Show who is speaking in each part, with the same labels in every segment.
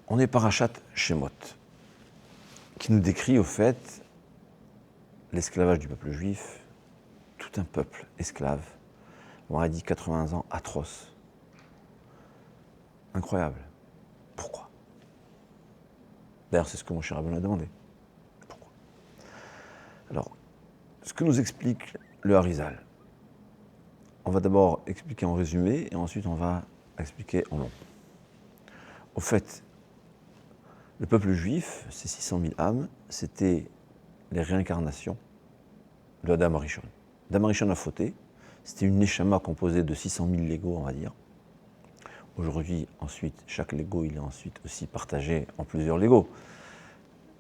Speaker 1: On est Parashat Shemot, qui nous décrit au fait l'esclavage du peuple juif, tout un peuple esclave. On aurait dit 80 ans atroces. Incroyable. Pourquoi? D'ailleurs, c'est ce que mon cher Rabbeinu a demandé. Pourquoi? Alors, ce que nous explique le Harizal, on va d'abord expliquer en résumé et ensuite on va expliquer en long. Au fait, le peuple juif, ces 600 000 âmes, c'était les réincarnations de Adam Arishon. Adam Arishon a fauté, c'était une neshama composée de 600 000 Legos, on va dire. Aujourd'hui, ensuite, chaque Lego, il est ensuite aussi partagé en plusieurs Legos.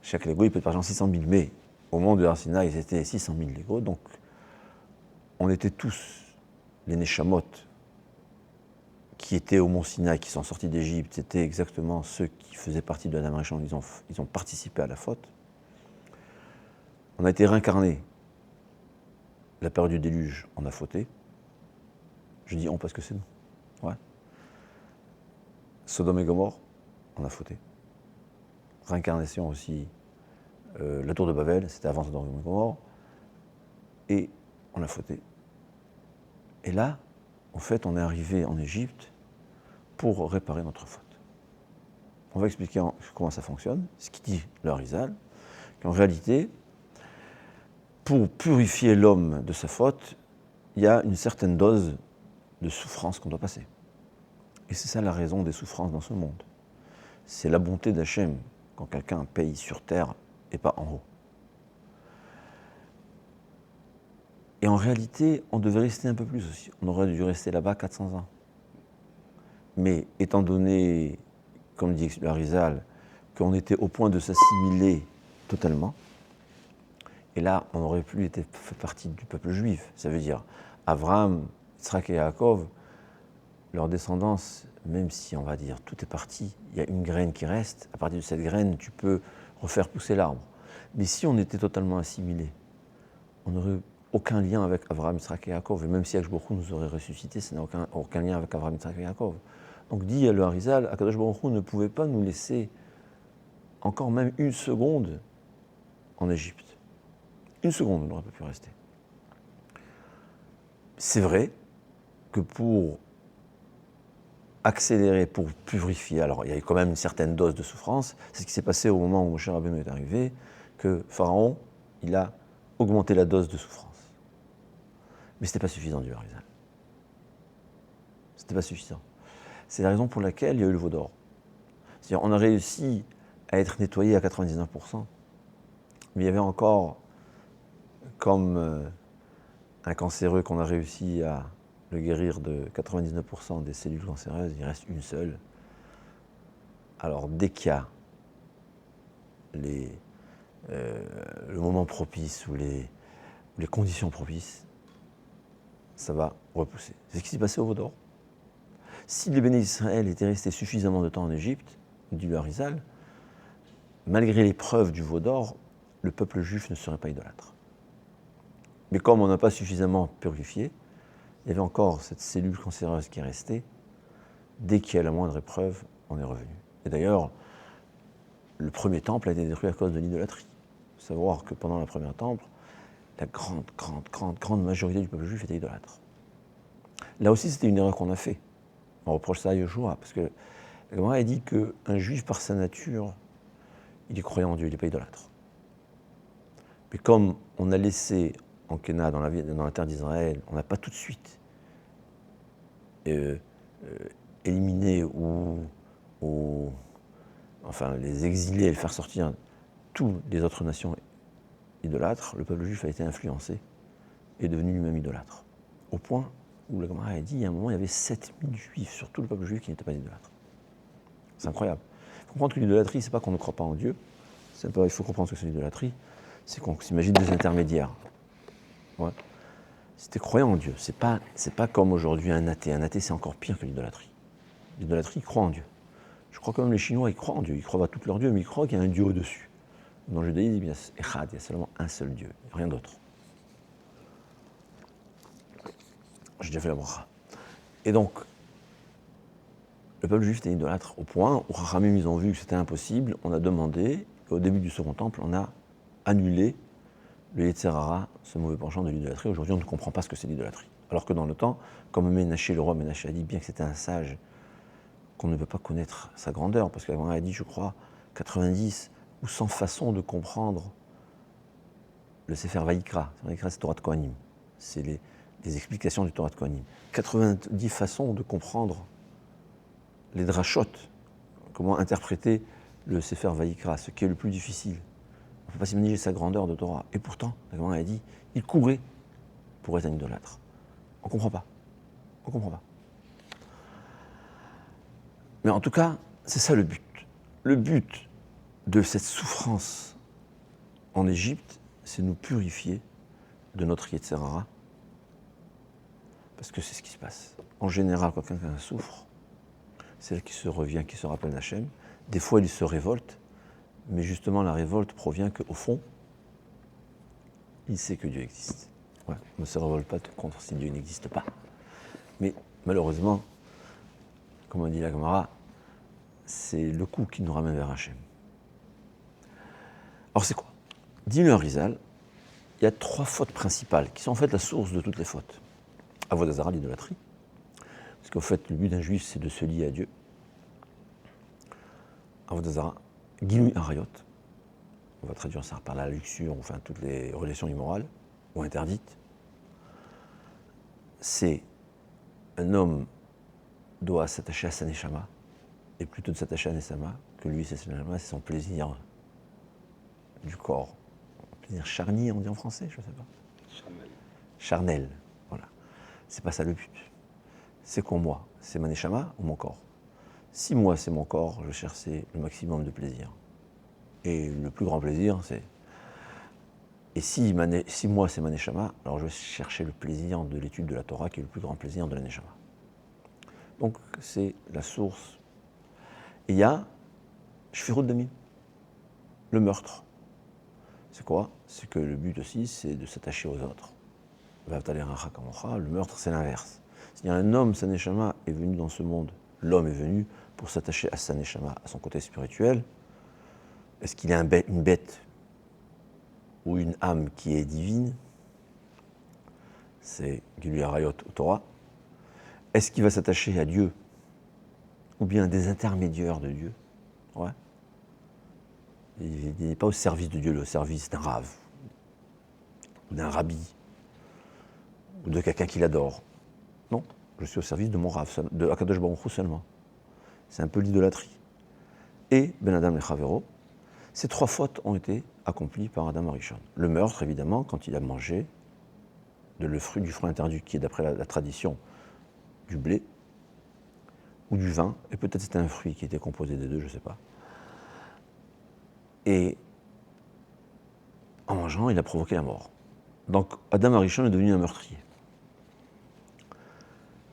Speaker 1: Chaque Lego, il peut être partagé en 600 000, mais au moment de Har Sinaï, c'était 600 000 Legos, donc on était tous les Neshamot qui étaient au mont Sinaï, qui sont sortis d'Égypte, c'était exactement ceux qui faisaient partie de Adam Arishon, ils ont participé à la faute. On a été réincarnés. La période du déluge, on a fauté. Je dis on parce que c'est nous. Ouais. Sodome et Gomorre, on a fauté. Réincarnation aussi, la tour de Babel, c'était avant Sodome et Gomorre. Et on a fauté. Et là, en fait, on est arrivé en Égypte pour réparer notre faute. On va expliquer comment ça fonctionne, ce qui dit le Harizal, qu'en réalité, pour purifier l'homme de sa faute, il y a une certaine dose de souffrance qu'on doit passer. Et c'est ça la raison des souffrances dans ce monde. C'est la bonté d'Hachem quand quelqu'un paye sur terre et pas en haut. Et en réalité, on devait rester un peu plus aussi. On aurait dû rester là-bas 400 ans. Mais étant donné, comme dit le Harizal, qu'on était au point de s'assimiler totalement, et là, on n'aurait plus été fait partie du peuple juif. Ça veut dire Abraham, Yitzhak et Yaakov, leur descendance, même si on va dire tout est parti, il y a une graine qui reste, à partir de cette graine, tu peux refaire pousser l'arbre. Mais si on était totalement assimilés, on n'aurait aucun lien avec Abraham, Yitzhak et Yaakov. Et même si Akadosh Baruch Hu nous aurait ressuscités, ça n'a aucun lien avec Abraham, Yitzhak et Yaakov. Donc dit le Harizal, Akadosh Baruch Hu ne pouvait pas nous laisser encore même une seconde en Égypte. Une seconde, on n'aurait pas pu rester. C'est vrai que pour accélérer, pour purifier, alors il y a quand même une certaine dose de souffrance, c'est ce qui s'est passé au moment où Moshe Rabbeinu est arrivé, que Pharaon, il a augmenté la dose de souffrance. Mais ce n'était pas suffisant du Harizal. Ce n'était pas suffisant. C'est la raison pour laquelle il y a eu le veau d'or. C'est-à-dire on a réussi à être nettoyé à 99%, mais il y avait encore, comme un cancéreux qu'on a réussi à le guérir de 99% des cellules cancéreuses, il reste une seule. Alors dès qu'il y a le moment propice ou les conditions propices, ça va repousser. C'est ce qui s'est passé au veau d'or. Si les béné Israël étaient restés suffisamment de temps en Égypte, dit le Harizal, malgré l'épreuve du veau d'or, le peuple juif ne serait pas idolâtre. Mais comme on n'a pas suffisamment purifié, il y avait encore cette cellule cancéreuse qui est restée. Dès qu'il y a la moindre épreuve, on est revenu. Et d'ailleurs, le premier temple a été détruit à cause de l'idolâtrie. Il faut savoir que pendant le premier temple, la grande majorité du peuple juif était idolâtre. Là aussi, c'était une erreur qu'on a fait. On reproche ça à Yoshua, parce que la Gemara a dit qu'un juif, par sa nature, il est croyant en Dieu, il n'est pas idolâtre. Mais comme on a laissé en Kéna, dans la terre d'Israël, on n'a pas tout de suite éliminé enfin les exiler et les faire sortir toutes les autres nations idolâtres, le peuple juif a été influencé et est devenu lui-même idolâtre. Au point où la Gemara a dit, il y a un moment, il y avait 7000 juifs sur tout le peuple juif qui n'étaient pas idolâtres. C'est incroyable. Il faut comprendre que l'idolâtrie, c'est pas qu'on ne croit pas en Dieu, il faut comprendre ce que c'est l'idolâtrie, c'est qu'on s'imagine des intermédiaires. Ouais. Si tu es croyant en Dieu, c'est pas comme aujourd'hui un athée. Un athée, c'est encore pire que l'idolâtrie. L'idolâtrie, il croit en Dieu. Je crois que même les Chinois, ils croient en Dieu. Ils croient à tous leurs dieux, mais ils croient qu'il y a un Dieu au-dessus. Dans le judaïsme, il y a seulement un seul Dieu, rien d'autre. J'ai déjà fait la bracha. Et donc, le peuple juif était idolâtre au point où Rachamim, ils ont vu que c'était impossible, on a demandé, au début du Second Temple, on a annulé le Yetzer Hara, ce mauvais penchant de l'idolâtrie. Aujourd'hui, on ne comprend pas ce que c'est l'idolâtrie. Alors que dans le temps, comme Ménaché, le roi Ménaché a dit, bien que c'était un sage, qu'on ne peut pas connaître sa grandeur, parce qu'avant a dit, je crois, 90 ou 100 façons de comprendre le Sefer Vaïkra. Vaïkra, c'est Torah de Kohanim. C'est les explications du Torah de Kohanim. 90 façons de comprendre les drachot, comment interpréter le Sefer Vaïkra, ce qui est le plus difficile. On ne peut pas s'imaginer sa grandeur de Torah. Et pourtant, la Gemara a dit, il courait pour être un idolâtre. On ne comprend pas. On ne comprend pas. Mais en tout cas, c'est ça le but. Le but de cette souffrance en Égypte, c'est nous purifier de notre Yetzer Hara. Parce que c'est ce qui se passe. En général, quand quelqu'un souffre, c'est là qu'il se revient, qu'il se rappelle d'Hachem. Des fois, il se révolte. Mais justement, la révolte provient qu'au fond, il sait que Dieu existe. Ouais, on ne se révolte pas contre si Dieu n'existe pas. Mais malheureusement, comme on dit la Gemara, c'est le coup qui nous ramène vers Hachem. Alors c'est quoi? Dit le Harizal, il y a 3 fautes principales qui sont en fait la source de toutes les fautes. Avodah Zara, l'idolâtrie. Parce qu'en fait, le but d'un juif, c'est de se lier à Dieu. Avodah Zara, Gilui Arayot. On va traduire ça par la luxure, enfin toutes les relations immorales ou interdites. C'est un homme doit s'attacher à sa neshama, et plutôt de s'attacher à Neshama, que lui, c'est son plaisir du corps. Plaisir charnier, on dit en français, je ne sais pas.
Speaker 2: Charnel.
Speaker 1: Charnel, voilà. C'est pas ça le but. C'est qu'on moi, c'est ma neshama ou mon corps. Si moi, c'est mon corps, je cherchais le maximum de plaisir. Et le plus grand plaisir, c'est... Et si moi, c'est ma neshama, alors je vais chercher le plaisir de l'étude de la Torah, qui est le plus grand plaisir de la neshama. Donc, c'est la source. Et il y a Shfirut Damim, le meurtre. C'est quoi? C'est que le but aussi, c'est de s'attacher aux autres. Le meurtre, c'est l'inverse. C'est-à-dire, un homme, sa neshama, est venu dans ce monde. L'homme est venu pour s'attacher à sa neshama, à son côté spirituel. Est-ce qu'il est une bête ou une âme qui est divine? C'est Gilui Arayot au Torah. Est-ce qu'il va s'attacher à Dieu ou bien des intermédiaires de Dieu? Ouais. Il n'est pas au service de Dieu, le service d'un rave, ou d'un rabbi, ou de quelqu'un qui l'adore. Non, je suis au service de mon rave, de Akadosh Baruch Hu seulement. C'est un peu l'idolâtrie. Et Ben Adam Lechavero, ces 3 fautes ont été accomplies par Adam Arishon. Le meurtre, évidemment, quand il a mangé du fruit interdit, qui est d'après la tradition du blé, ou du vin, et peut-être c'était un fruit qui était composé des deux, je ne sais pas. Et en mangeant, il a provoqué la mort. Donc Adam Arishon est devenu un meurtrier.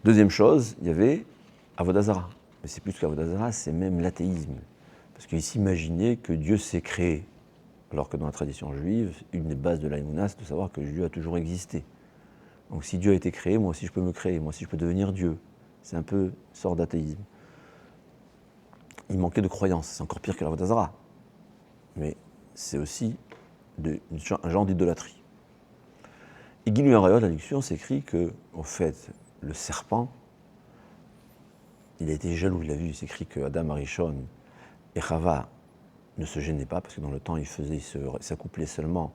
Speaker 1: Deuxième chose, il y avait Avodah Zara. Mais c'est plus qu'Avodah Zara, c'est même l'athéisme. Parce qu'il s'imaginait que Dieu s'est créé. Alors que dans la tradition juive, une des bases de l'Aïmouna, c'est de savoir que Dieu a toujours existé. Donc si Dieu a été créé, moi aussi je peux me créer, moi aussi je peux devenir Dieu. C'est un peu une sorte d'athéisme. Il manquait de croyance, c'est encore pire que l'Avodah Zara. Mais c'est aussi un genre d'idolâtrie. Et Gilui Arayot, la luxure, s'écrit que, au fait, le serpent, il a été jaloux, il a vu, il s'écrit que Adam Arishon et Chava ne se gênaient pas, parce que dans le temps, ils s'accouplaient seulement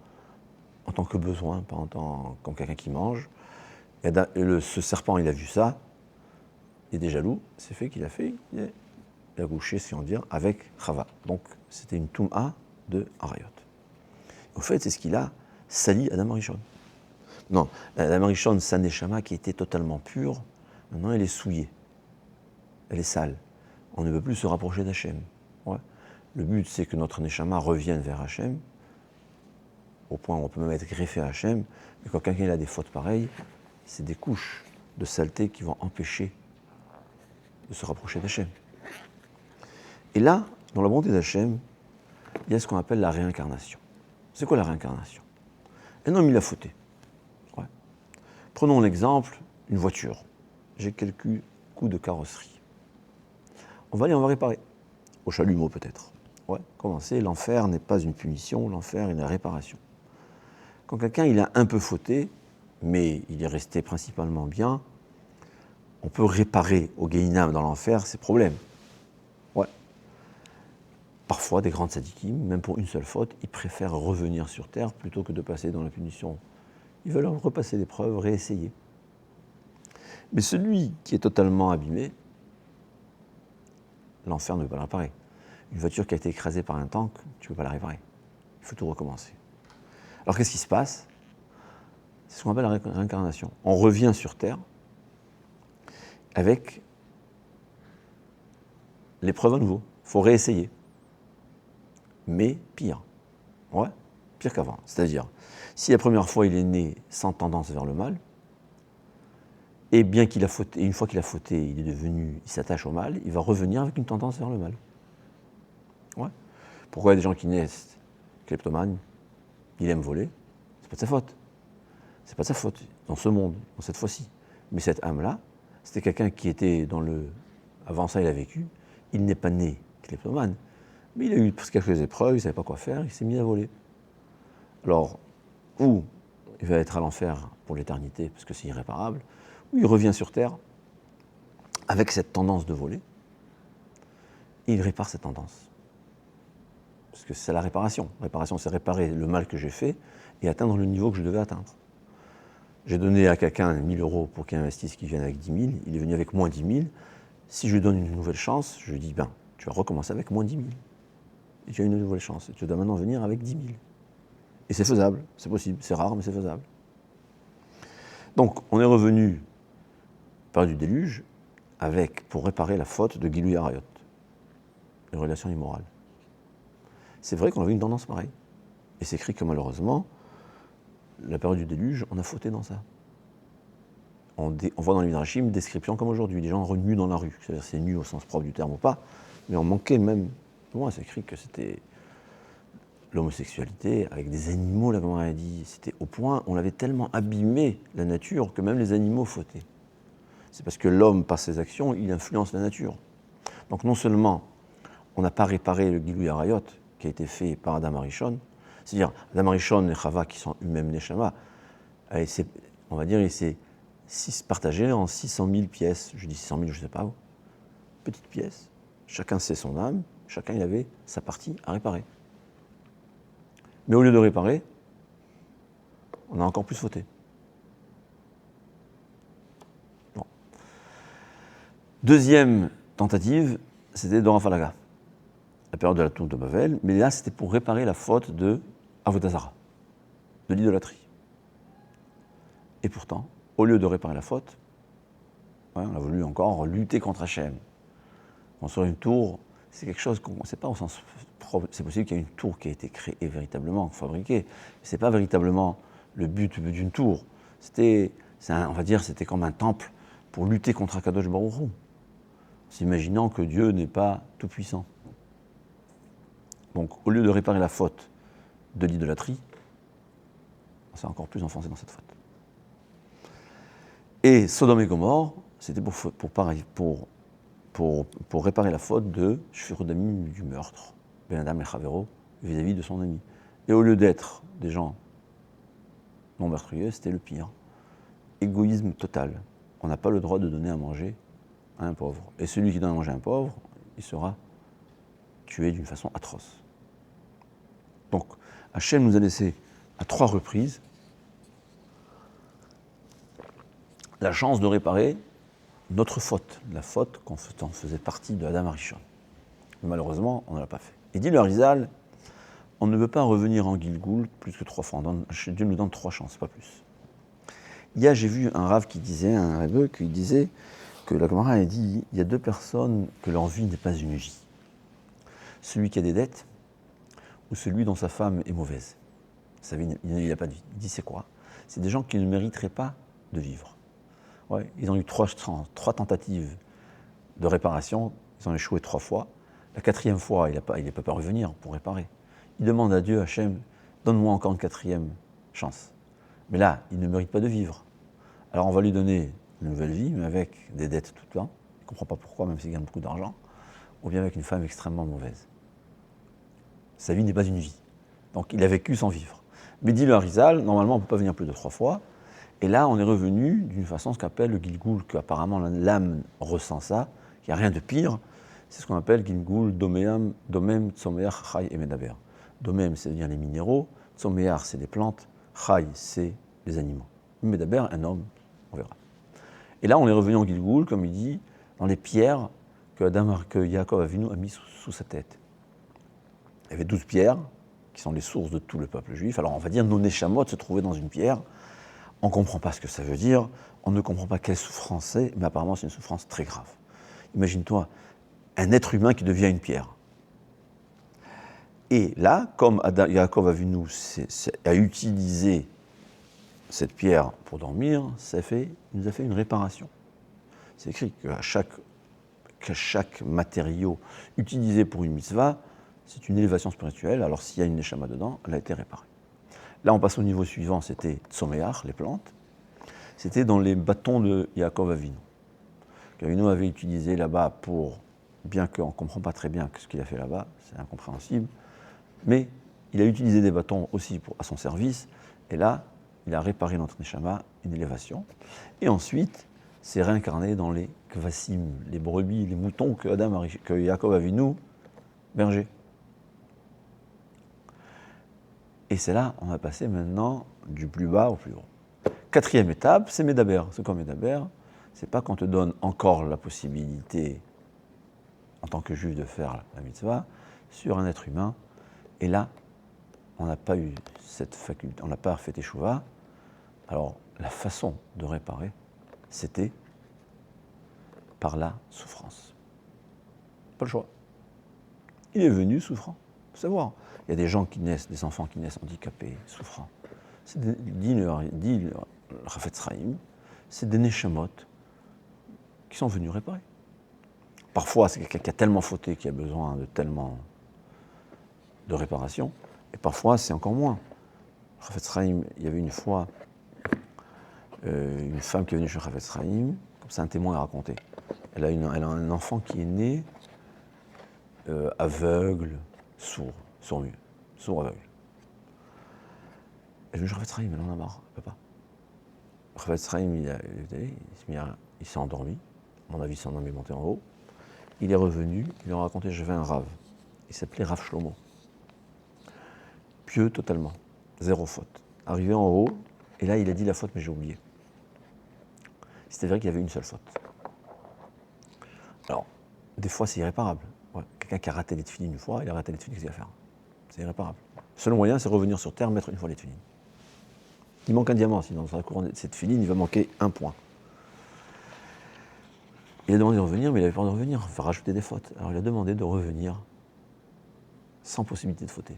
Speaker 1: en tant que besoin, pas comme quelqu'un qui mange. Et ce serpent, il a vu ça, il était jaloux, c'est fait qu'il a couché, si on dit, avec Chava. Donc, c'était une Toum'a de Arayot. Au fait, c'est ce qu'il a sali Adam Arishon. Non, Adam Arishon, sa neshama qui était totalement pure, maintenant elle est souillée. Elle est sale. On ne peut plus se rapprocher d'Hachem. Ouais. Le but, c'est que notre neshama revienne vers Hachem, au point où on peut même être greffé à Hachem. Mais quand quelqu'un a des fautes pareilles, c'est des couches de saleté qui vont empêcher de se rapprocher d'Hachem. Et là, dans la bonté d'Hachem, il y a ce qu'on appelle la réincarnation. C'est quoi la réincarnation? Un homme, il a fauté. Ouais. Prenons l'exemple, une voiture. J'ai quelques coups de carrosserie. on va aller, on va réparer. Au chalumeau peut-être. Ouais, commencer, l'enfer n'est pas une punition, l'enfer est une réparation. Quand quelqu'un il a un peu fauté, mais il est resté principalement bien, on peut réparer au Gehinam dans l'enfer ses problèmes. Ouais. Parfois, des grands tzadikim, même pour une seule faute, ils préfèrent revenir sur terre plutôt que de passer dans la punition. Ils veulent repasser l'épreuve, réessayer. Mais celui qui est totalement abîmé, l'enfer ne peut pas le réparer. Une voiture qui a été écrasée par un tank, tu ne peux pas la réparer. Il faut tout recommencer. Alors qu'est-ce qui se passe? C'est ce qu'on appelle la réincarnation. On revient sur terre avec l'épreuve à nouveau. Il faut réessayer. Mais pire. Ouais, pire qu'avant. C'est-à-dire, si la première fois il est né sans tendance vers le mal, et bien qu'il a fauté, une fois qu'il a fauté, il s'attache au mal, il va revenir avec une tendance vers le mal. Ouais. Pourquoi il y a des gens qui naissent kleptomanes, il aime voler? C'est pas de sa faute. C'est pas de sa faute, dans ce monde, dans cette fois-ci. Mais cette âme-là, c'était quelqu'un qui était dans le... Avant ça, il a vécu. Il n'est pas né kleptomane, mais il a eu quelques épreuves, il ne savait pas quoi faire, il s'est mis à voler. Alors, ou il va être à l'enfer pour l'éternité, parce que c'est irréparable, ou il revient sur Terre avec cette tendance de voler, et il répare cette tendance. Parce que c'est la réparation. La réparation, c'est réparer le mal que j'ai fait et atteindre le niveau que je devais atteindre. J'ai donné à quelqu'un 1 000 € pour qu'il investisse, qu'il vienne avec 10 000, il est venu avec moins 10 000. Si je lui donne une nouvelle chance, je lui dis, ben, tu vas recommencer avec moins 10 000. Et tu as une nouvelle chance. Et tu dois maintenant venir avec 10 000. Et c'est faisable, c'est possible, c'est rare, mais c'est faisable. Donc, on est revenu par du déluge pour réparer la faute de Gilou Arayot, une relation immorale. C'est vrai qu'on avait une tendance pareille. Et c'est écrit que malheureusement, la période du déluge, on a fauté dans ça. On voit dans les Midrashim une description comme aujourd'hui, des gens renus dans la rue. C'est-à-dire c'est nu au sens propre du terme ou pas, mais on manquait même. Moi, c'est écrit que c'était l'homosexualité avec des animaux, là, comme on a dit. C'était au point, on avait tellement abîmé la nature que même les animaux fautaient. C'est parce que l'homme, par ses actions, il influence la nature. Donc non seulement on n'a pas réparé le Gilou Arayot qui a été fait par Adam Arishon, c'est-à-dire Adam Arishon et Chava qui sont eux-mêmes Neshama, on va dire, il s'est partagé en 600 000 pièces. Je dis 600 000, je ne sais pas où. Petites pièces. Chacun sait son âme, chacun il avait sa partie à réparer. Mais au lieu de réparer, on a encore plus fauté. Bon. Deuxième tentative, c'était Dora Falaga, la période de la tour de Babel, mais là c'était pour réparer la faute de Avodah Zara, de l'idolâtrie. Et pourtant, au lieu de réparer la faute, on a voulu encore lutter contre Hachem. Construire une tour, c'est quelque chose qu'on ne sait pas au sens propre. C'est possible qu'il y ait une tour qui a été créée et véritablement fabriquée. Ce n'est pas véritablement le but d'une tour. On va dire, c'était comme un temple pour lutter contre Akadosh Baruch Hu, s'imaginant que Dieu n'est pas tout-puissant. Donc, au lieu de réparer la faute de l'idolâtrie, on s'est encore plus enfoncé dans cette faute. Et Sodome et Gomorrhe, c'était pour réparer la faute de Shfirudamim, du meurtre, Ben Adam et Chavero, vis-à-vis de son ami. Et au lieu d'être des gens non meurtriers, c'était le pire. Égoïsme total. On n'a pas le droit de donner à manger à un pauvre. Et celui qui donne à manger à un pauvre, il sera tué d'une façon atroce. Donc, Hachem nous a laissé à 3 reprises la chance de réparer notre faute, la faute qu'on faisait partie de Adam Arishon. Mais malheureusement, on ne l'a pas fait. Et dit le Harizal, on ne veut pas revenir en Gilgoul plus que 3 fois. Dieu nous donne 3 chances, pas plus. J'ai vu un Rav qui disait, que la Gemara a dit, il y a 2 personnes que leur vie n'est pas une vie. Celui qui a des dettes ou celui dont sa femme est mauvaise. Sa vie, il n'a pas de vie. Il dit c'est quoi? C'est des gens qui ne mériteraient pas de vivre. Ouais, ils ont eu 3 tentatives de réparation, ils ont échoué 3 fois. La 4e fois, il ne peut pas revenir pour réparer. Il demande à Dieu, Hachem, donne-moi encore une 4e chance. Mais là, il ne mérite pas de vivre. Alors on va lui donner une nouvelle vie, mais avec des dettes tout le temps. Il ne comprend pas pourquoi, même s'il gagne beaucoup d'argent. ou bien avec une femme extrêmement mauvaise. Sa vie n'est pas une vie. Donc il a vécu sans vivre. Mais dit le Harizal, normalement on ne peut pas venir plus de 3 fois. Et là on est revenu d'une façon ce qu'appelle le Gilgoul, qu'apparemment l'âme ressent ça, qu'il n'y a rien de pire. C'est ce qu'on appelle Gilgoul, Domem, Tzomeach, Chai et Medaber. Domem, c'est-à-dire les minéraux, Tzomeach, c'est les plantes, Chai, c'est les animaux. Medaber, un homme, on verra. Et là on est revenu en Gilgoul, comme il dit, dans les pierres que Yaakov Avinu a mis sous sa tête. Il y avait 12 pierres, qui sont les sources de tout le peuple juif. Alors on va dire nos Neshamot se trouvaient dans une pierre. On ne comprend pas ce que ça veut dire, on ne comprend pas quelle souffrance c'est, mais apparemment c'est une souffrance très grave. Imagine-toi un être humain qui devient une pierre. Et là, comme Yaakov Avinu a utilisé cette pierre pour dormir, il nous a fait une réparation. C'est écrit qu'à chaque matériau utilisé pour une mitzvah, c'est une élévation spirituelle. Alors s'il y a une neshama dedans, elle a été réparée. Là, on passe au niveau suivant, c'était Tzomeach, les plantes. C'était dans les bâtons de Yaakov Avinu. Qu'Avinu avait utilisé là-bas pour, bien qu'on ne comprend pas très bien ce qu'il a fait là-bas, c'est incompréhensible, mais il a utilisé des bâtons aussi à son service, et là, il a réparé notre neshama, une élévation. Et ensuite, c'est réincarné dans les kvasim, les brebis, les moutons que Yaakov Avinu berger. Et c'est là, on va passer maintenant du plus bas au plus haut. 4e étape, c'est Medaber. C'est quoi Medaber? C'est pas qu'on te donne encore la possibilité, en tant que juif, de faire la mitzvah sur un être humain. Et là, on n'a pas eu cette faculté, on n'a pas fait teshuva. Alors, la façon de réparer, c'était par la souffrance. Pas le choix. Il est venu souffrant, faut savoir. Il y a des gens qui naissent, des enfants qui naissent handicapés, souffrants. Dit le Chafetz Chaim, c'est des neshamot qui sont venus réparer. Parfois, c'est quelqu'un qui a tellement fauté qu'il a besoin de tellement de réparation, et parfois, c'est encore moins. Chafetz Chaim, il y avait une fois une femme qui est venue chez Chafetz Chaim, comme ça un témoin a raconté. Elle a un enfant qui est né aveugle, sourd aveugle. Elle me dit, Chafetz Chaim, elle en a marre, elle ne peut pas. Chafetz Chaim, il s'est endormi, à mon avis, il s'est endormi, monté en haut. Il est revenu, il leur a raconté, j'avais un Rav. Il s'appelait Rav Shlomo. Pieux totalement, zéro faute. Arrivé en haut, et là, il a dit la faute, mais j'ai oublié. C'était vrai qu'il y avait une seule faute. Alors, des fois, c'est irréparable. Ouais. Quelqu'un qui a raté les tefilines une fois, il a raté les tefilines, qu'est-ce qu'il va faire? C'est irréparable. Le seul moyen, c'est revenir sur terre, mettre une fois les tefilines. Il manque un diamant, sinon dans la couronne de cette tefilines, il va manquer un point. Il a demandé de revenir, mais il avait peur de revenir, faire rajouter des fautes. Alors il a demandé de revenir sans possibilité de fauter.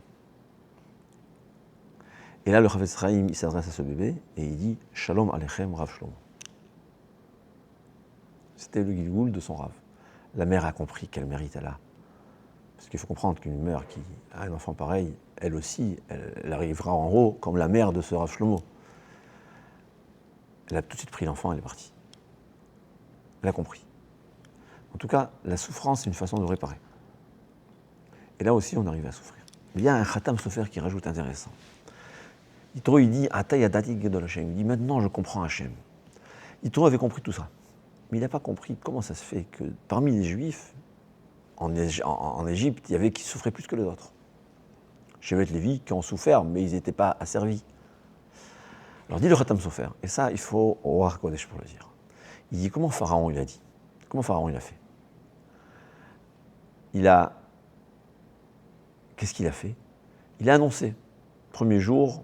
Speaker 1: Et là, le Chafetz Chaim, il s'adresse à ce bébé et il dit « Shalom Alechem Rav Shlomo ». C'était le Gilgoul de son Rav. La mère a compris quel mérite elle a. Parce qu'il faut comprendre qu'une mère qui a un enfant pareil, elle aussi, elle arrivera en haut comme la mère de ce Rav Shlomo. Elle a tout de suite pris l'enfant, elle est partie. Elle a compris. En tout cas, la souffrance, c'est une façon de réparer. Et là aussi, on arrive à souffrir. Il y a un Khatam Sofer qui rajoute intéressant. Yitro, il dit, Ata yadati gedol Hashem. Il dit, maintenant, je comprends Hashem. Yitro avait compris tout ça. Mais il n'a pas compris comment ça se fait que parmi les Juifs, en Égypte, il y avait qui souffraient plus que les autres. Shevet Lévi qui ont souffert, mais ils n'étaient pas asservis. Alors dit le Khatam Sofer, et ça, il faut au Har Kodesh pour le dire. Il dit, comment Pharaon il a dit? Comment Pharaon il a fait? Qu'est-ce qu'il a fait? Il a annoncé, premier jour,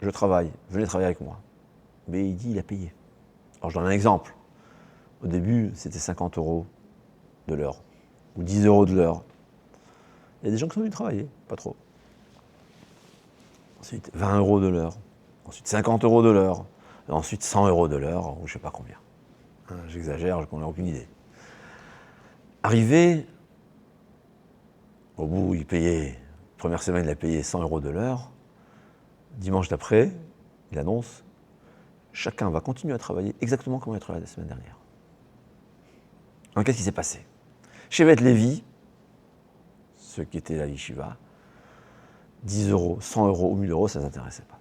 Speaker 1: je travaille, venez travailler avec moi. Mais il dit, il a payé. Alors je donne un exemple. Au début, c'était 50 € de l'heure, ou 10 € de l'heure. Il y a des gens qui sont venus travailler, pas trop. Ensuite, 20 € de l'heure. Ensuite, 50 € de l'heure. Et ensuite, 100 € de l'heure, ou je ne sais pas combien. Hein, j'exagère, je n'ai aucune idée. Arrivé, au bout, il payait, première semaine, il a payé 100 € de l'heure. Dimanche d'après, il annonce, chacun va continuer à travailler exactement comme il a travaillé la semaine dernière. Alors, qu'est-ce qui s'est passé? Shevet Levi, ceux qui étaient à la yeshiva, 10 euros, 100 euros ou 1000 euros, ça ne les intéressait pas.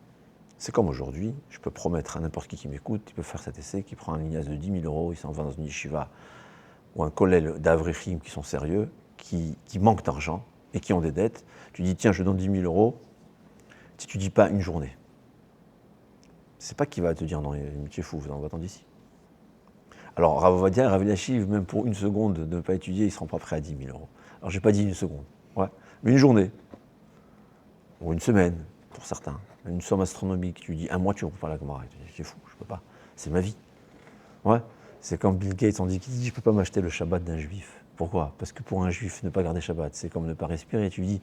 Speaker 1: C'est comme aujourd'hui, je peux promettre à n'importe qui m'écoute, il peut faire cet essai, qui prend un lignaz de 10 000 euros, il s'en va dans une yeshiva ou un kollel d'Avrechim qui sont sérieux, qui manquent d'argent et qui ont des dettes. Tu dis, tiens, je donne 10 000 euros, si tu ne dis pas une journée. C'est pas qu'il va te dire, non, tu es fou, va-t'en d'ici. Alors, Rav Ovadia et Rav Eliashiv, même pour une seconde de ne pas étudier, ils ne seront pas prêts à 10 000 euros. Alors, je n'ai pas dit une seconde, ouais, mais une journée, ou une semaine, pour certains. Une somme astronomique, tu dis un mois, tu ne comprends pas la Gemara. Tu dis, c'est fou, je ne peux pas, c'est ma vie. Ouais. C'est comme Bill Gates, on dit qu'il dit, je ne peux pas m'acheter le Shabbat d'un juif. Pourquoi? Parce que pour un juif, ne pas garder Shabbat, c'est comme ne pas respirer. Tu lui dis,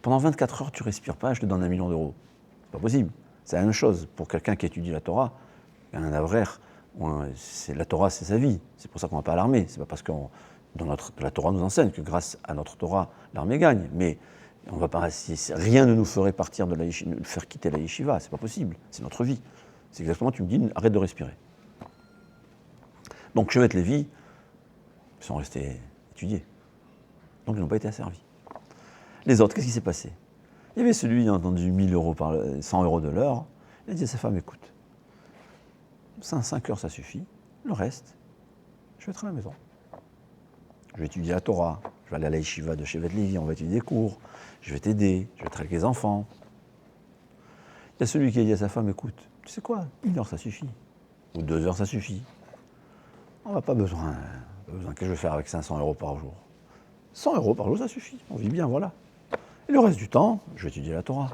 Speaker 1: pendant 24 heures, tu ne respires pas, je te donne 1 million d'euros. C'est pas possible. C'est la même chose pour quelqu'un qui étudie la Torah, un avraire. La Torah, c'est sa vie. C'est pour ça qu'on ne va pas à l'armée. C'est pas parce que la Torah nous enseigne que grâce à notre Torah, l'armée gagne. Mais on va pas, rien ne nous ferait partir de la yeshiva, nous faire quitter la yeshiva. C'est pas possible. C'est notre vie. C'est exactement, tu me dis, arrête de respirer. Donc, Shevet Levi, ils sont restés étudiés. Donc, ils n'ont pas été asservis. Les autres, qu'est-ce qui s'est passé? Il y avait celui qui a entendu 1000 euros 100 euros de l'heure. Il a dit à sa femme, écoute, 5 heures, ça suffit. Le reste, je vais être à la maison. Je vais étudier la Torah. Je vais aller à la yeshiva de Shevet Levi, on va étudier des cours. Je vais t'aider, je vais être avec les enfants. Il y a celui qui a dit à sa femme, écoute, tu sais quoi, 1 heure, ça suffit. Ou 2 heures, ça suffit. On n'a pas besoin. Qu'est-ce que je vais faire avec 500 euros par jour? 100 euros par jour, ça suffit. On vit bien, voilà. Et le reste du temps, je vais étudier la Torah.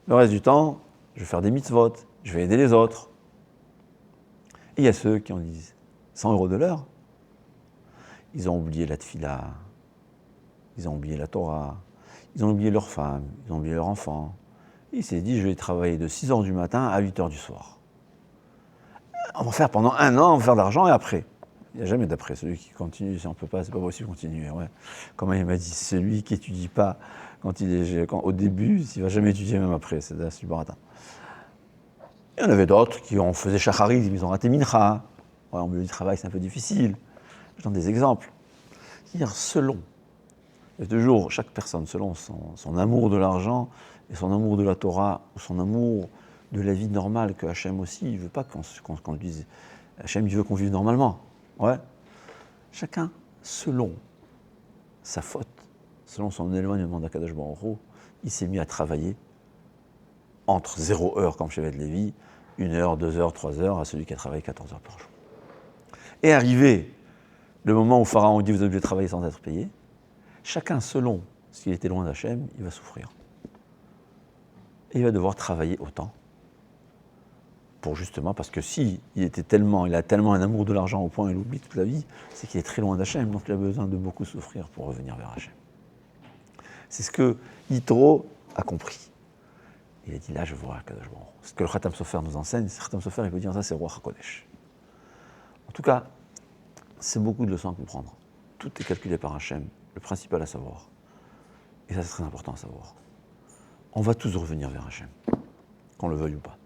Speaker 1: Le reste du temps, je vais faire des mitzvot. Je vais aider les autres. Et il y a ceux qui en disent 100 euros de l'heure. Ils ont oublié la tefila. Ils ont oublié la Torah. Ils ont oublié leurs femmes. Ils ont oublié leurs enfants. Et il s'est dit, je vais travailler de 6 heures du matin à 8 heures du soir. On va faire pendant 1 an, on va faire de l'argent et après. Il n'y a jamais d'après. Celui qui continue, si on ne peut pas, c'est pas possible de continuer. Ouais. Comme il m'a dit, celui qui n'étudie pas au début, il ne va jamais étudier même après. C'est un subaratin. Il y en avait d'autres qui ont fait shacharit, ils ont raté mincha. Ouais, en milieu du travail, c'est un peu difficile. Je donne des exemples. C'est-à-dire, selon, il y a toujours chaque personne, selon son amour de l'argent et son amour de la Torah, ou son amour de la vie normale que Hachem aussi, il ne veut pas qu'on dise, Hachem, il veut qu'on vive normalement. Ouais. Chacun, selon sa faute, selon son éloignement d'Akadosh Baruch Hu, il s'est mis à travailler entre 0 heure, comme Shevet Levi, 1 heure, 2 heures, 3 heures, à celui qui a travaillé 14 heures par jour. Et arrivé le moment où Pharaon dit, vous devez travailler sans être payé, chacun, selon s'il était loin d'Hachem, il va souffrir. Et il va devoir travailler autant. Pour justement, parce que si il a tellement un amour de l'argent au point où il oublie toute la vie, c'est qu'il est très loin d'Hachem, donc il a besoin de beaucoup souffrir pour revenir vers Hachem. C'est ce que Yitro a compris. Il a dit, là je vois Kadosh Baruch Hu. Ce que le Khatam Sofer nous enseigne, le Khatam Sofer il peut dire ça, c'est Roi HaKodesh. En tout cas, c'est beaucoup de leçons à comprendre. Tout est calculé par Hachem, le principal à savoir. Et ça c'est très important à savoir. On va tous revenir vers Hachem, qu'on le veuille ou pas.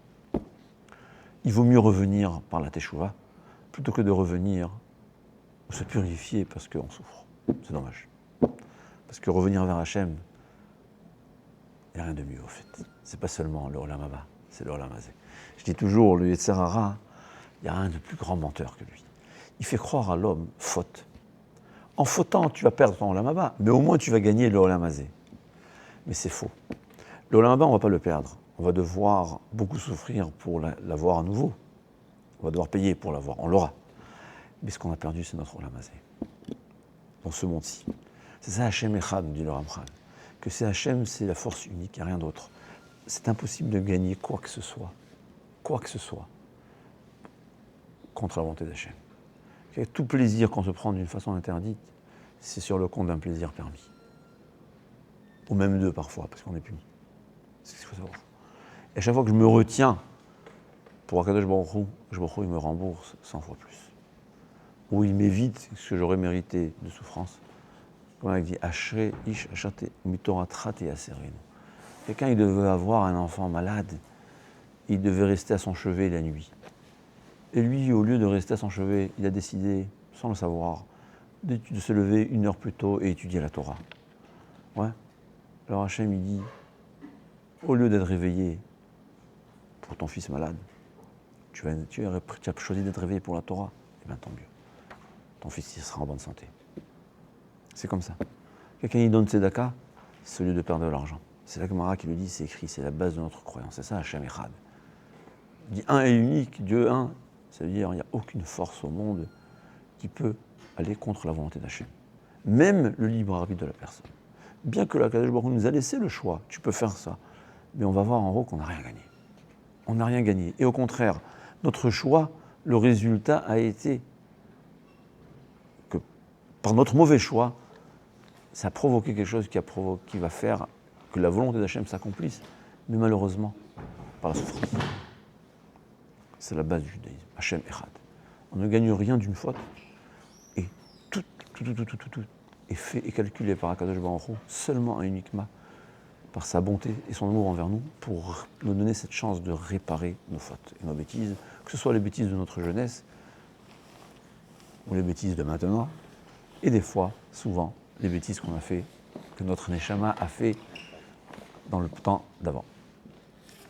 Speaker 1: Il vaut mieux revenir par la Teshuvah plutôt que de revenir ou se purifier parce qu'on souffre. C'est dommage. Parce que revenir vers Hachem, il n'y a rien de mieux au fait. C'est pas seulement le Olam Haba, c'est le Olam Hazé. Je dis toujours, le Yetzer Hara, il n'y a rien de plus grand menteur que lui. Il fait croire à l'homme faute. En fautant, tu vas perdre ton Olam Haba, mais au moins tu vas gagner le Olam Hazé. Mais c'est faux. Le Olam Haba, on ne va pas le perdre. On va devoir beaucoup souffrir pour l'avoir à nouveau. On va devoir payer pour l'avoir. On l'aura. Mais ce qu'on a perdu, c'est notre Olam Hazé. Dans ce monde-ci. C'est ça Hachem Echad, nous dit le Ramchal. Que c'est Hachem, c'est la force unique, il n'y a rien d'autre. C'est impossible de gagner quoi que ce soit, contre la volonté d'Hachem. Tout plaisir qu'on se prend d'une façon interdite, c'est sur le compte d'un plaisir permis. Ou même 2 parfois, parce qu'on est puni. C'est ce qu'il faut savoir. Et à chaque fois que je me retiens pour Akadosh Baruch Hu, il me rembourse 100 fois plus. Ou il m'évite ce que j'aurais mérité de souffrance. Comme il dit, Ashrei ish achate mitoratrat et aserinu. Quelqu'un, il devait avoir un enfant malade, il devait rester à son chevet la nuit. Et lui, au lieu de rester à son chevet, il a décidé, sans le savoir, de se lever 1 heure plus tôt et étudier la Torah. Ouais. Alors Hachem, il dit, au lieu d'être réveillé pour ton fils malade, tu as choisi d'être réveillé pour la Torah, eh bien tant mieux. Ton fils il sera en bonne santé. C'est comme ça. Quelqu'un il donne tzedaka, c'est au lieu de perdre de l'argent. C'est la Gemara qui le dit, c'est écrit, c'est la base de notre croyance. C'est ça Hachem Echad. Il dit un et unique, Dieu un, ça veut dire qu'il n'y a aucune force au monde qui peut aller contre la volonté d'Hachem. Même le libre arbitre de la personne. Bien que la Kadosh Baruch Hu nous a laissé le choix, tu peux faire ça. Mais on va voir en haut qu'on n'a rien gagné. On n'a rien gagné. Et au contraire, notre choix, le résultat a été que par notre mauvais choix, ça a provoqué quelque chose qui va faire que la volonté d'Hachem s'accomplisse, mais malheureusement, par la souffrance. C'est la base du judaïsme, Hachem Echad. On ne gagne rien d'une faute, et tout est fait et calculé par Akadosh Baruch Hu, seulement et uniquement par sa bonté et son amour envers nous, pour nous donner cette chance de réparer nos fautes et nos bêtises, que ce soit les bêtises de notre jeunesse, ou les bêtises de maintenant, et des fois, souvent, les bêtises qu'on a fait, que notre Neshama a fait dans le temps d'avant.